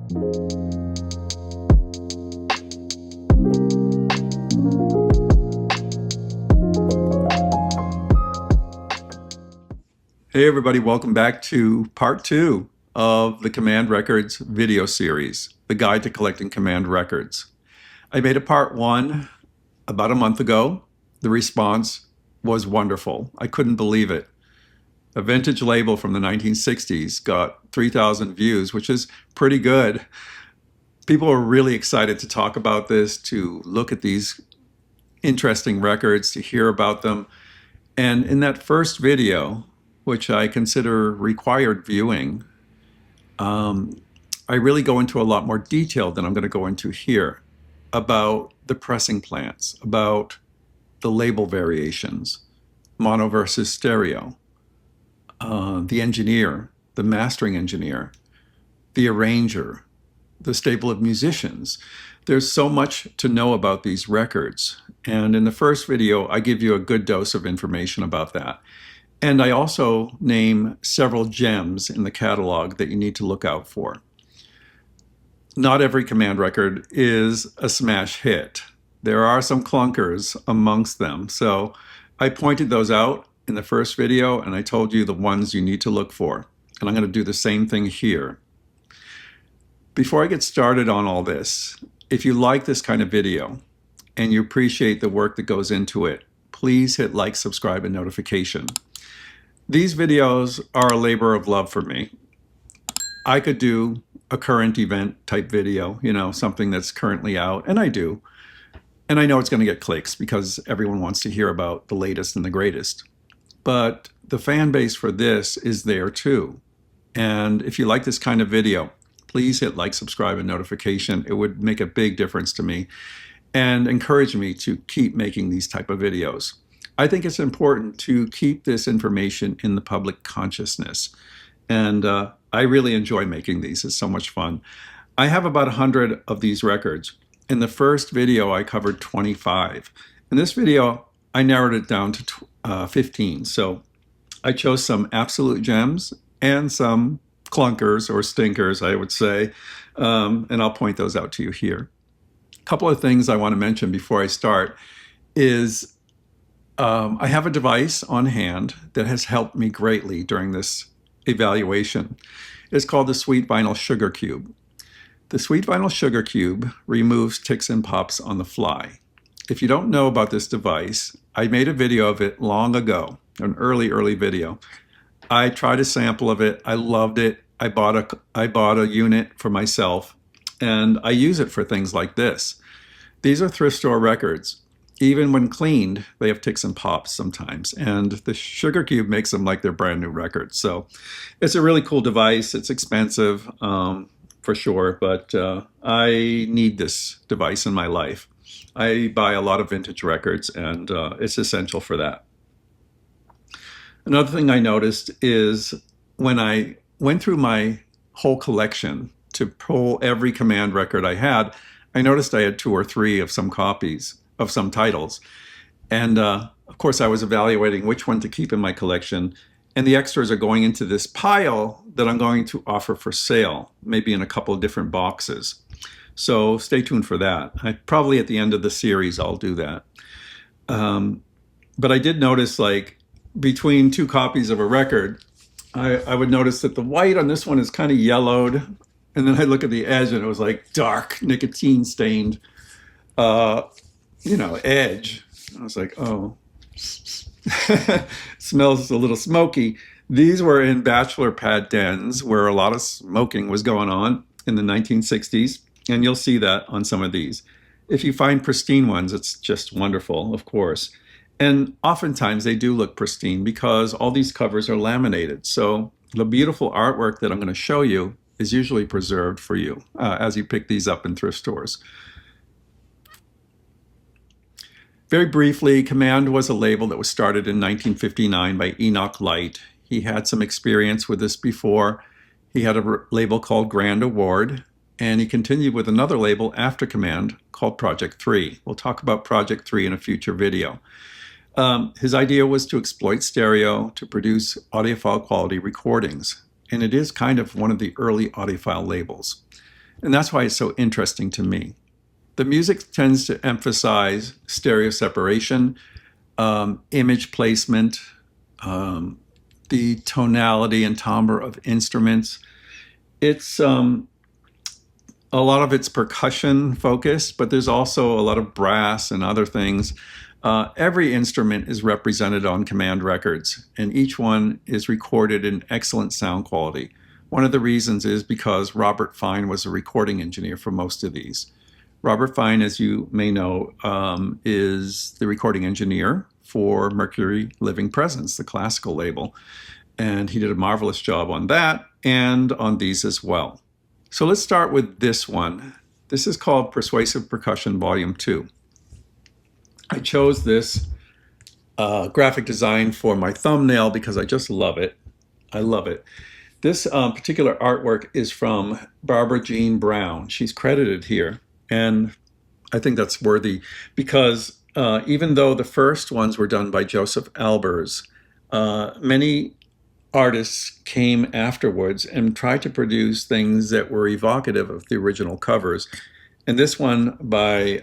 Hey everybody, welcome back to part 2 of the Command Records video series, The Guide to Collecting Command Records. I made a part 1 about a month ago. The response was wonderful. I couldn't believe it. A vintage label from the 1960s got 3,000 views, which is pretty good. People are really excited to talk about this, to look at these interesting records, to hear about them. And in that first video, which I consider required viewing, I really go into a lot more detail than I'm going to go into here about the pressing plants, about the label variations, mono versus stereo, the engineer, the mastering engineer, the arranger, the stable of musicians. There's so much to know about these records. And in the first video, I give you a good dose of information about that. And I also name several gems in the catalog that you need to look out for. Not every Command record is a smash hit. There are some clunkers amongst them. So I pointed those out in the first video, and I told you the ones you need to look for. And I'm going to do the same thing here. Before I get started on all this, if you like this kind of video and you appreciate the work that goes into it, please hit like, subscribe, and notification. These videos are a labor of love for me. I could do a current event type video, something that's currently out, and I do. And I know it's going to get clicks because everyone wants to hear about the latest and the greatest. But the fan base for this is there too. And if you like this kind of video, please hit like, subscribe, and notification. It would make a big difference to me and encourage me to keep making these type of videos. I think it's important to keep this information in the public consciousness. And I really enjoy making these. It's so much fun. I have about 100 of these records. In the first video, I covered 25. In this video, I narrowed it down to 15. So I chose some absolute gems and some clunkers or stinkers, I would say. And I'll point those out to you here. A couple of things I want to mention before I start is I have a device on hand that has helped me greatly during this evaluation. It's called the Sweet Vinyl Sugar Cube. The Sweet Vinyl Sugar Cube removes ticks and pops on the fly. If you don't know about this device, I made a video of it long ago, an early video. I tried a sample of it. I loved it. I bought a unit for myself, and I use it for things like this. These are thrift store records. Even when cleaned, they have ticks and pops sometimes, and the Sugar Cube makes them like they're brand new records. So it's a really cool device. It's expensive for sure, but I need this device in my life. I buy a lot of vintage records, and it's essential for that. Another thing I noticed is when I went through my whole collection to pull every Command record I had, I noticed I had 2 or 3 of some copies of some titles. And of course, I was evaluating which one to keep in my collection. And the extras are going into this pile that I'm going to offer for sale, maybe in a couple of different boxes. So stay tuned for that. Probably at the end of the series, I'll do that. But I did notice, like, between 2 copies of a record, I would notice that the white on this one is kind of yellowed. And then I look at the edge and it was like dark, nicotine stained, edge. I was like, oh, smells a little smoky. These were in bachelor pad dens where a lot of smoking was going on in the 1960s. And you'll see that on some of these. If you find pristine ones, it's just wonderful, of course. And oftentimes they do look pristine because all these covers are laminated. So the beautiful artwork that I'm going to show you is usually preserved for you as you pick these up in thrift stores. Very briefly, Command was a label that was started in 1959 by Enoch Light. He had some experience with this before. He had a label called Grand Award, and he continued with another label after Command called Project 3. We'll talk about Project 3 in a future video. His idea was to exploit stereo to produce audiophile quality recordings, and it is kind of one of the early audiophile labels. And that's why it's so interesting to me. The music tends to emphasize stereo separation, image placement, the tonality and timbre of instruments. It's a lot of it's percussion focused, but there's also a lot of brass and other things. Every instrument is represented on command records, and each one is recorded in excellent sound quality. One of the reasons is because Robert Fine was a recording engineer for most of these. Robert Fine, as you may know, is the recording engineer for Mercury Living Presence, the classical label. And he did a marvelous job on that and on these as well. So let's start with this one. This is called Persuasive Percussion Volume 2. I chose this graphic design for my thumbnail because I just love it. I love it. This particular artwork is from Barbara Jean Brown. She's credited here. And I think that's worthy because even though the first ones were done by Josef Albers, many artists came afterwards and tried to produce things that were evocative of the original covers. And this one by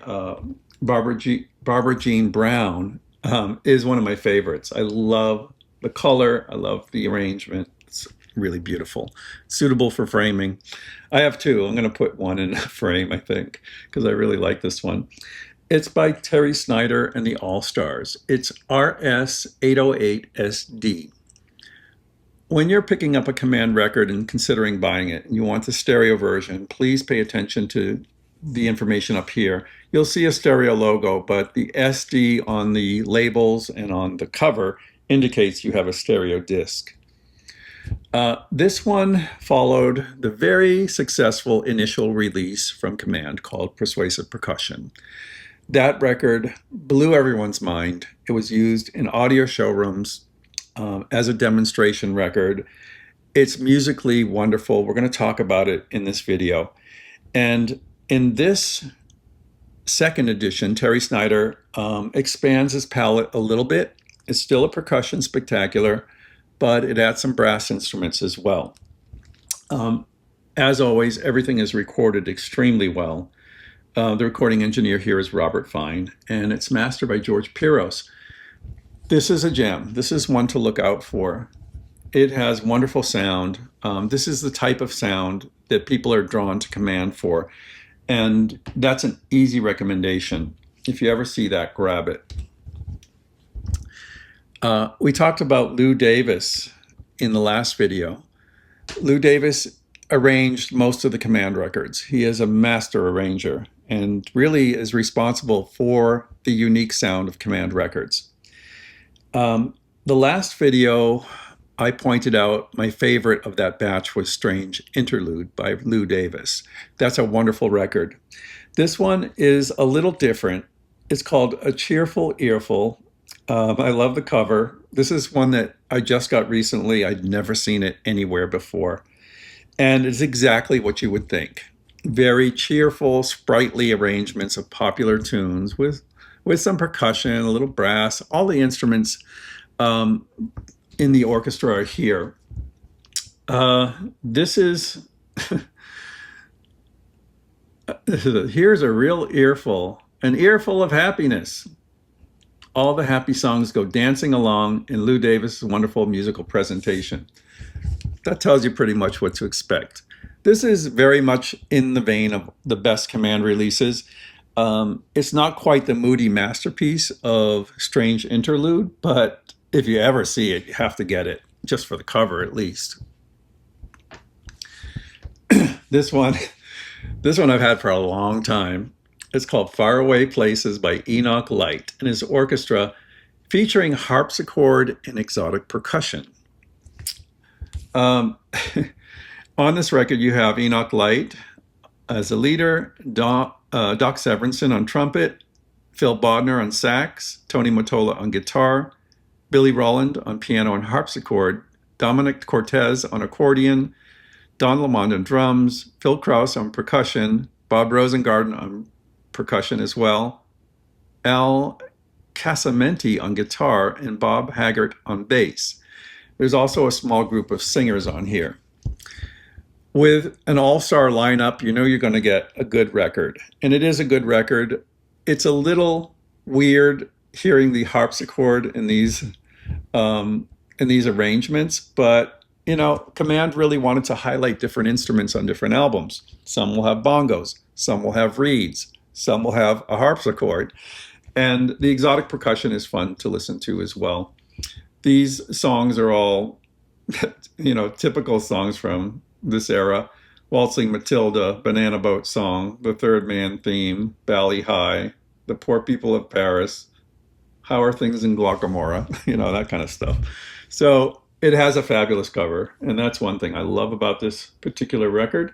Barbara Jean Brown is one of my favorites. I love the color. I love the arrangement. It's really beautiful, suitable for framing. I have two. I'm going to put one in a frame, I think, because I really like this one. It's by Terry Snyder and the All-Stars. It's RS808SD. When you're picking up a command record and considering buying it, and you want the stereo version, please pay attention to the information up here. You'll see a stereo logo, but the SD on the labels and on the cover indicates you have a stereo disc. This one followed the very successful initial release from Command called Persuasive Percussion. That record blew everyone's mind. It was used in audio showrooms as a demonstration record. It's musically wonderful. We're going to talk about it in this video. And in this second edition, Terry Snyder expands his palette a little bit. It's still a percussion spectacular, but it adds some brass instruments as well. As always, everything is recorded extremely well. The recording engineer here is Robert Fine, and it's mastered by George Piros. This is a gem. This is one to look out for. It has wonderful sound. This is the type of sound that people are drawn to Command for, and that's an easy recommendation. If you ever see that, grab it. We talked about Lew Davies in the last video. Lew Davies arranged most of the Command records. He is a master arranger and really is responsible for the unique sound of Command records. The last video, I pointed out my favorite of that batch was Strange Interlude by Lew Davies. That's a wonderful record. This one is a little different. It's called A Cheerful Earful. I love the cover. This is one that I just got recently. I'd never seen it anywhere before. And it's exactly what you would think. Very cheerful, sprightly arrangements of popular tunes with some percussion, a little brass. All the instruments in the orchestra are here. This is, here's a real earful, an earful of happiness. All the happy songs go dancing along in Lew Davies' wonderful musical presentation. That tells you pretty much what to expect. This is very much in the vein of the best Command releases. It's not quite the moody masterpiece of Strange Interlude, but if you ever see it, you have to get it, just for the cover at least. This one I've had for a long time. It's called Faraway Places by Enoch Light and his orchestra, featuring harpsichord and exotic percussion. On this record, you have Enoch Light as a leader, Doc Severinsen on trumpet, Phil Bodner on sax, Tony Mottola on guitar, Billy Rowland on piano and harpsichord, Dominic Cortez on accordion, Don Lamond on drums, Phil Krause on percussion, Bob Rosengarten on percussion as well, Al Casamenti on guitar, and Bob Haggart on bass. There's also a small group of singers on here. With an all-star lineup, you know you're going to get a good record. And it is a good record. It's a little weird hearing the harpsichord in these arrangements, but you know, Command really wanted to highlight different instruments on different albums. Some will have bongos, some will have reeds, some will have a harpsichord, and the exotic percussion is fun to listen to as well. These songs are all, you know, typical songs from this era. Waltzing Matilda, Banana Boat Song, The Third Man Theme, Bally High, The Poor People of Paris, How Are Things in Glaucomora, you know, that kind of stuff. So it has a fabulous cover, and that's one thing I love about this particular record.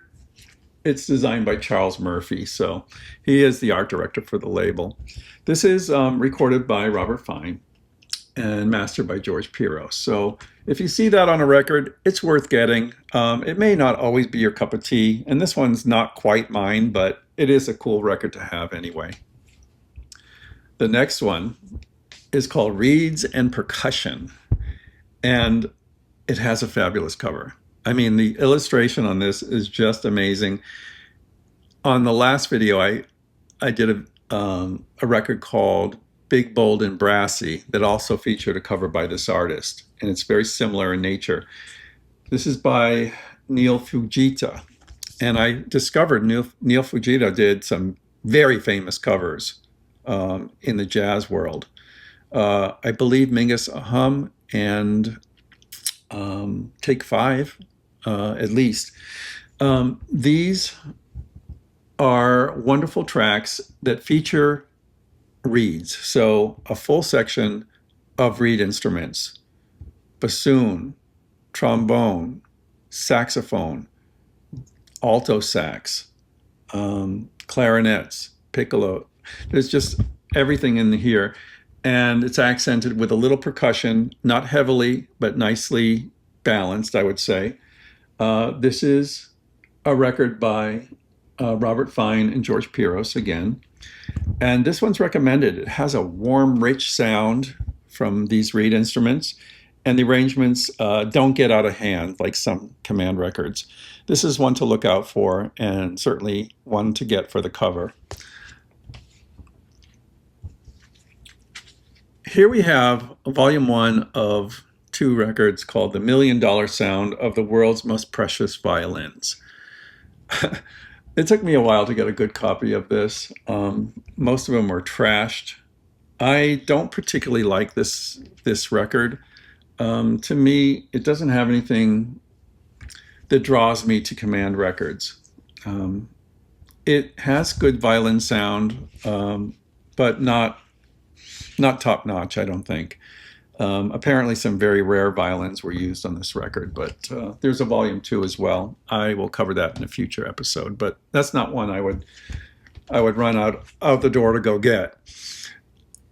It's designed by Charles Murphy, so he is the art director for the label. This is recorded by Robert Fine and mastered by George Piros. So if you see that on a record, it's worth getting. It may not always be your cup of tea, and this one's not quite mine, but it is a cool record to have anyway. The next one is called Reeds and Percussion, and it has a fabulous cover. I mean, the illustration on this is just amazing. On the last video, I did a record called Big, Bold, and Brassy that also featured a cover by this artist, and it's very similar in nature. This is by Neil Fujita, and I discovered Neil Fujita did some very famous covers in the jazz world. I believe Mingus Ahum and Take Five, at least. These are wonderful tracks that feature reeds. So a full section of reed instruments, bassoon, trombone, saxophone, alto sax, clarinets, piccolo. There's just everything in here. And it's accented with a little percussion, not heavily, but nicely balanced, I would say. This is a record by Robert Fine and George Piros again. And this one's recommended. It has a warm, rich sound from these reed instruments, and the arrangements don't get out of hand like some Command records. This is one to look out for, and certainly one to get for the cover. Here we have volume 1 of 2 records called The $1 Million Sound of the World's Most Precious Violins. It took me a while to get a good copy of this. Most of them were trashed. I don't particularly like this record. To me, it doesn't have anything that draws me to Command records. It has good violin sound, but not top notch, I don't think. Apparently some very rare violins were used on this record, but there's a volume 2 as well. I will cover that in a future episode, but that's not one I would run out the door to go get.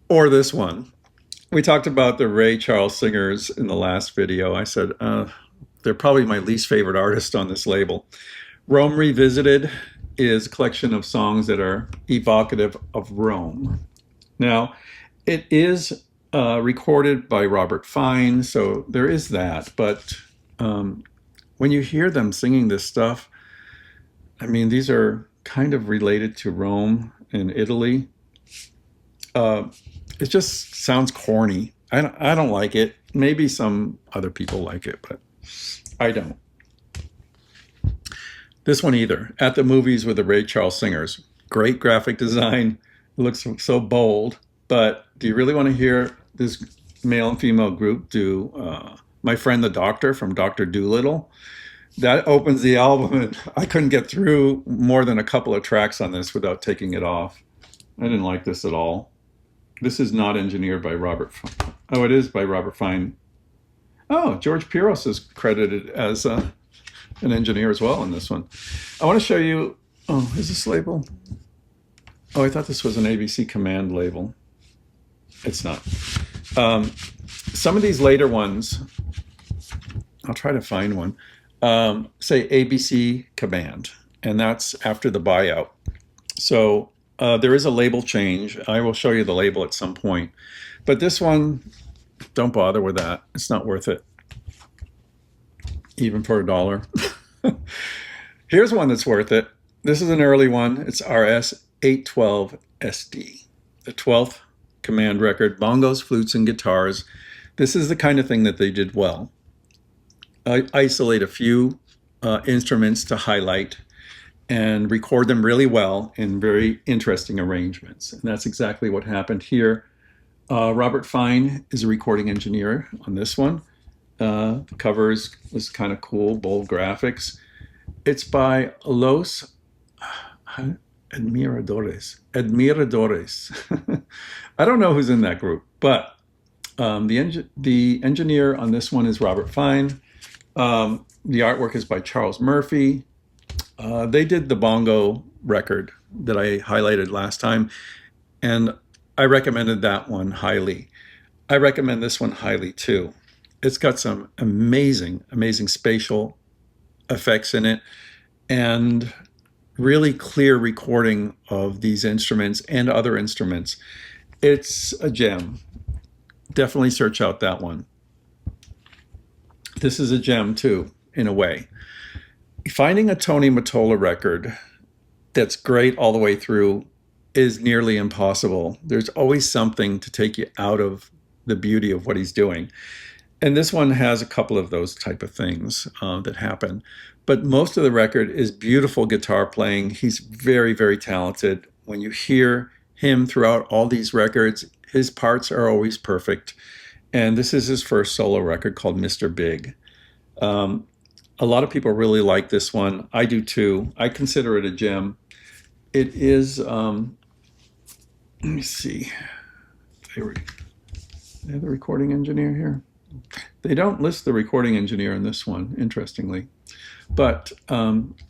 Or this one. We talked about the Ray Charles singers in the last video. I said they're probably my least favorite artist on this label. Rome Revisited is a collection of songs that are evocative of Rome. Now, it is recorded by Robert Fine, so there is that. But when you hear them singing this stuff, I mean, these are kind of related to Rome and Italy. It just sounds corny. I don't like it. Maybe some other people like it, but I don't. This one either. At the Movies with the Ray Charles Singers. Great graphic design. It looks so bold. But do you really want to hear this male and female group do My Friend the Doctor from Dr. Dolittle? That opens the album, and I couldn't get through more than a couple of tracks on this without taking it off. I didn't like this at all. This is not engineered by Robert Fine. Oh, it is by Robert Fine. Oh, George Piros is credited as an engineer as well in this one. I want to show you, oh, is this label? Oh, I thought this was an ABC Command label. It's not. Some of these later ones, I'll try to find one, say ABC Command, and that's after the buyout. So there is a label change. I will show you the label at some point. But this one, don't bother with that. It's not worth it, even for $1. Here's one that's worth it. This is an early one. It's RS-812 SD, the 12th command record, bongos, flutes, and guitars. This is the kind of thing that they did well. I isolate a few instruments to highlight and record them really well in very interesting arrangements. And that's exactly what happened here. Robert Fine is a recording engineer on this one. The cover is kind of cool, bold graphics. It's by Los Admiradores. I don't know who's in that group, but the engineer on this one is Robert Fine. The artwork is by Charles Murphy. They did the bongo record that I highlighted last time, and I recommended that one highly. I recommend this one highly too. It's got some amazing, amazing spatial effects in it, and really clear recording of these instruments and other instruments. It's a gem. Definitely search out that one. This is a gem too, in a way. Finding a Tony Mottola record that's great all the way through is nearly impossible. There's always something to take you out of the beauty of what he's doing. And this one has a couple of those type of things that happen. But most of the record is beautiful guitar playing. He's very, very talented. When you hear him throughout all these records, his parts are always perfect. And this is his first solo record called Mr. Big. A lot of people really like this one. I do too. I consider it a gem. It is, let me see. They have the recording engineer here. They don't list the recording engineer in this one, interestingly. But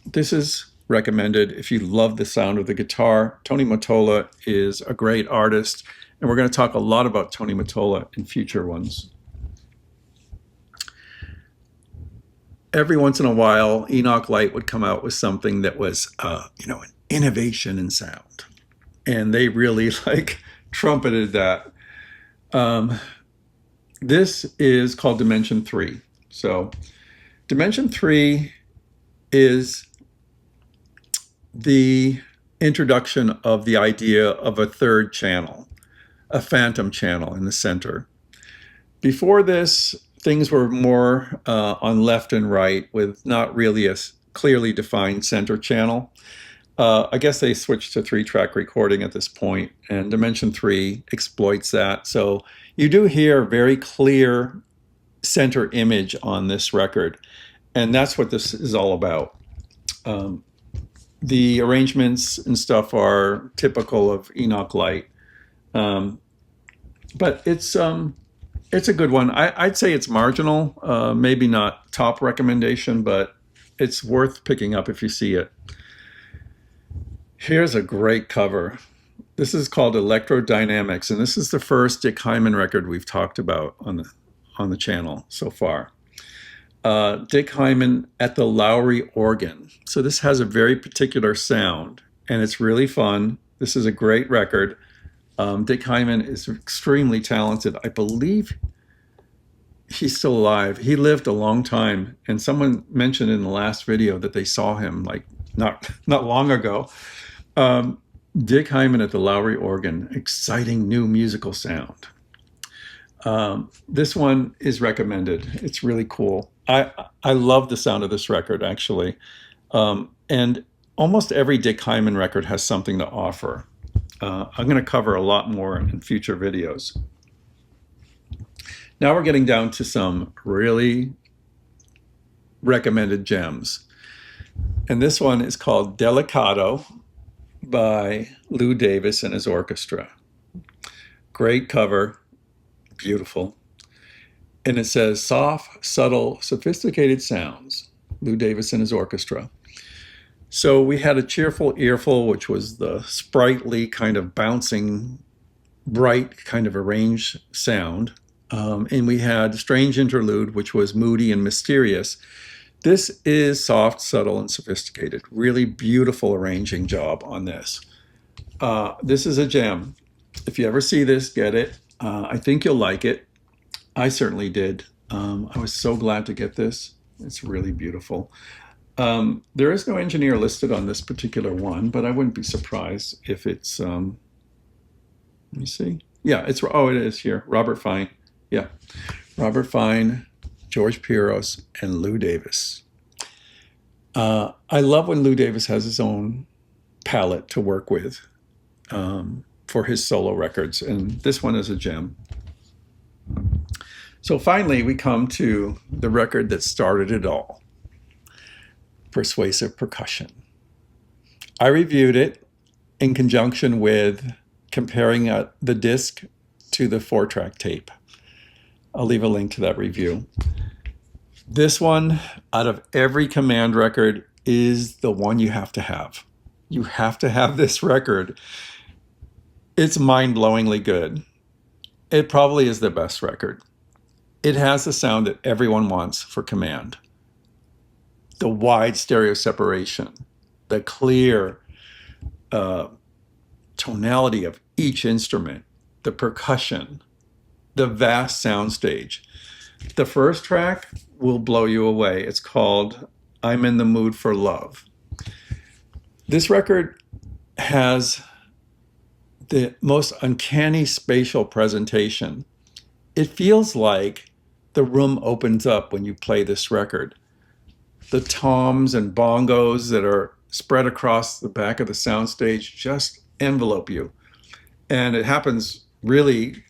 this is recommended if you love the sound of the guitar. Tony Mottola is a great artist, and we're going to talk a lot about Tony Mottola in future ones. Every once in a while, Enoch Light would come out with something that was, an innovation in sound. And they really trumpeted that. This is called Dimension 3. So Dimension 3 is the introduction of the idea of a third channel, a phantom channel in the center. Before this, things were more on left and right with not really a clearly defined center channel. I guess they switched to 3-track recording at this point, and Dimension 3 exploits that. So you do hear a very clear center image on this record, and that's what this is all about. The arrangements and stuff are typical of Enoch Light, but it's a good one. I'd say it's marginal, maybe not top recommendation, but it's worth picking up if you see it. Here's a great cover. This is called Electrodynamics, and this is the first Dick Hyman record we've talked about on the channel so far. Dick Hyman at the Lowry organ. So this has a very particular sound, and it's really fun. This is a great record. Dick Hyman is extremely talented. I believe he's still alive. He lived a long time, and someone mentioned in the last video that they saw him not long ago. Dick Hyman at the Lowry organ, exciting new musical sound. This one is recommended. It's really cool. I love the sound of this record, actually. And almost every Dick Hyman record has something to offer. I'm going to cover a lot more in future videos. Now we're getting down to some really recommended gems. And this one is called Delicato by Lew Davies and his orchestra. Great cover, beautiful. And it says, soft, subtle, sophisticated sounds, Lew Davies and his orchestra. So we had a cheerful earful, which was the sprightly kind of bouncing, bright kind of arranged sound. And we had Strange Interlude, which was moody and mysterious. This is soft, subtle, and sophisticated. Really beautiful arranging job on this. This is a gem. If you ever see this, get it. I think you'll like it. I certainly did. I was so glad to get this. It's really beautiful. There is no engineer listed on this particular one, but I wouldn't be surprised if it's, let me see. Yeah, oh, it is here. Robert Fine. Yeah. Robert Fine, George Piros, and Lew Davies. I love when Lew Davies has his own palette to work with for his solo records, and this one is a gem. So finally, we come to the record that started it all, Persuasive Percussion. I reviewed it in conjunction with comparing the disc to the 4-track tape. I'll leave a link to that review. This one, out of every Command record, is the one you have to have. You have to have this record. It's mind-blowingly good. It probably is the best record. It has the sound that everyone wants for Command. The wide stereo separation, the clear tonality of each instrument, the percussion, the vast soundstage. The first track will blow you away. It's called I'm in the Mood for Love. This record has the most uncanny spatial presentation. It feels like the room opens up when you play this record. The toms and bongos that are spread across the back of the soundstage just envelope you. And it happens really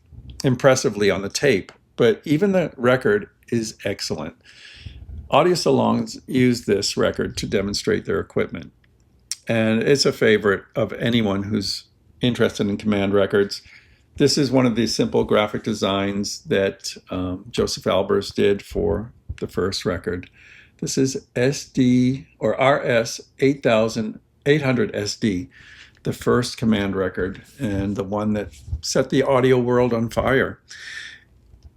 impressively on the tape, but even the record is excellent. Audio salons use this record to demonstrate their equipment. And it's a favorite of anyone who's interested in Command records. This is one of the simple graphic designs that Josef Albers did for the first record. This is SD or RS 8800 SD, the first Command record and the one that set the audio world on fire.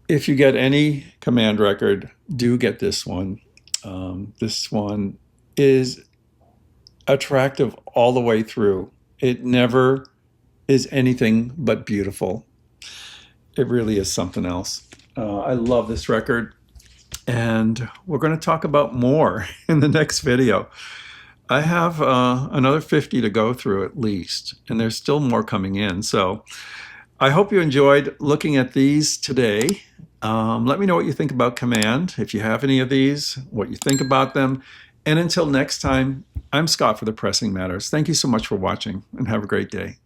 If you get any Command record, do get this one. This one is attractive all the way through. It never is anything but beautiful. It really is something else. I love this record, and we're going to talk about more in the next video. I have another 50 to go through at least, and there's still more coming in. So I hope you enjoyed looking at these today. Let me know what you think about Command, if you have any of these, what you think about them. And until next time, I'm Scott for The Pressing Matters. Thank you so much for watching, and have a great day.